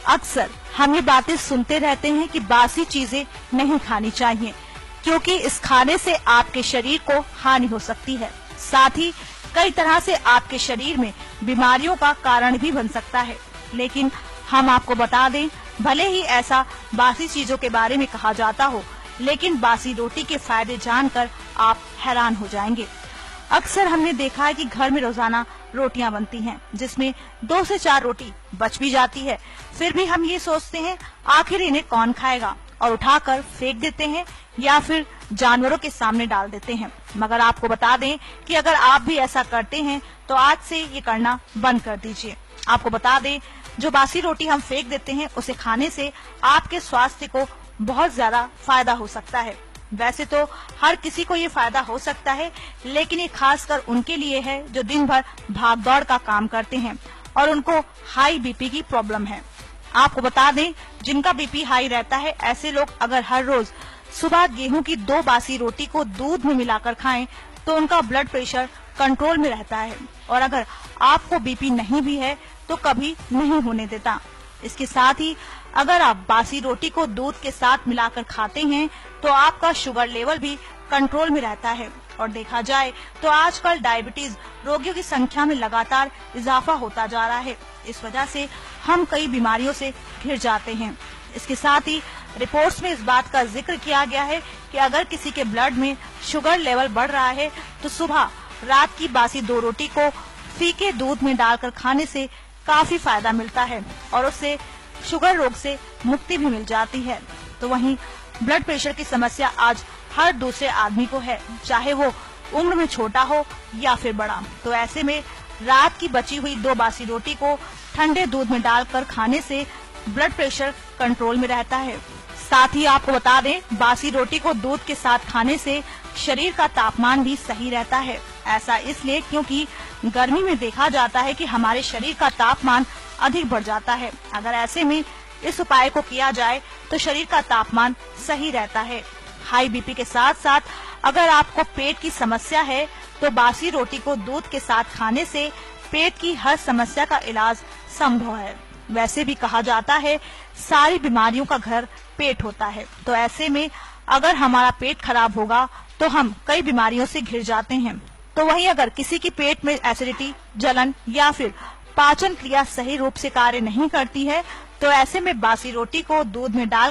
अक्सर हम ये बातें सुनते रहते हैं कि बासी चीजें नहीं खानी चाहिए, क्योंकि इस खाने से आपके शरीर को हानि हो सकती है। साथ ही कई तरह से आपके शरीर में बीमारियों का कारण भी बन सकता है। लेकिन हम आपको बता दें, भले ही ऐसा बासी चीजों के बारे में कहा जाता हो, लेकिन बासी रोटी के फायदे जानकर आप हैरान हो जाएंगे। अक्सर हमने देखा है कि घर में रोजाना रोटियां बनती हैं, जिसमें 2 से 4 रोटी बच भी जाती है। फिर भी हम ये सोचते हैं आखिर इन्हें कौन खाएगा, और उठाकर फेंक देते हैं या फिर जानवरों के सामने डाल देते हैं। मगर आपको बता दें कि अगर आप भी ऐसा करते हैं तो आज से ये करना बंद कर दीजिए। आपको बता दें, जो बासी रोटी हम फेंक देते हैं उसे खाने से आपके स्वास्थ्य को बहुत ज्यादा फायदा हो सकता है। वैसे तो हर किसी को ये फायदा हो सकता है, लेकिन ये खासकर उनके लिए है जो दिन भर भाग दौड़ का काम करते हैं और उनको हाई बीपी की प्रॉब्लम है। आपको बता दें, जिनका बीपी हाई रहता है, ऐसे लोग अगर हर रोज सुबह गेहूं की 2 बासी रोटी को दूध में मिलाकर खाएं तो उनका ब्लड प्रेशर कंट्रोल में रहता है, और अगर आपको बीपी नहीं भी है तो कभी नहीं होने देता। इसके साथ ही अगर आप बासी रोटी को दूध के साथ मिलाकर खाते हैं तो आपका शुगर लेवल भी कंट्रोल में रहता है। और देखा जाए तो आजकल डायबिटीज रोगियों की संख्या में लगातार इजाफा होता जा रहा है। इस वजह से हम कई बीमारियों से घिर जाते हैं। इसके साथ ही रिपोर्ट्स में इस बात का जिक्र किया गया है कि अगर किसी के ब्लड में शुगर लेवल बढ़ रहा है तो सुबह रात की बासी 2 रोटी को फीके दूध में डालकर खाने से काफी फायदा मिलता है और उससे शुगर रोग से मुक्ति भी मिल जाती है। तो वहीं ब्लड प्रेशर की समस्या आज हर दूसरे आदमी को है, चाहे वो उम्र में छोटा हो या फिर बड़ा। तो ऐसे में रात की बची हुई 2 बासी रोटी को ठंडे दूध में डालकर खाने से ब्लड प्रेशर कंट्रोल में रहता है। साथ ही आपको बता दें, बासी रोटी को दूध के साथ खाने से शरीर का तापमान भी सही रहता है। ऐसा इसलिए क्योंकि गर्मी में देखा जाता है कि हमारे शरीर का तापमान अधिक बढ़ जाता है। अगर ऐसे में इस उपाय को किया जाए तो शरीर का तापमान सही रहता है। हाई बीपी के साथ साथ अगर आपको पेट की समस्या है तो बासी रोटी को दूध के साथ खाने से पेट की हर समस्या का इलाज संभव है। वैसे भी कहा जाता है, सारी बीमारियों का घर पेट होता है। तो ऐसे में अगर हमारा पेट खराब होगा तो हम कई बीमारियों से घिर जाते हैं। तो वहीं अगर किसी की पेट में एसिडिटी, जलन या फिर पाचन क्रिया सही रूप से कार्य नहीं करती है तो ऐसे में बासी रोटी को दूध में डाल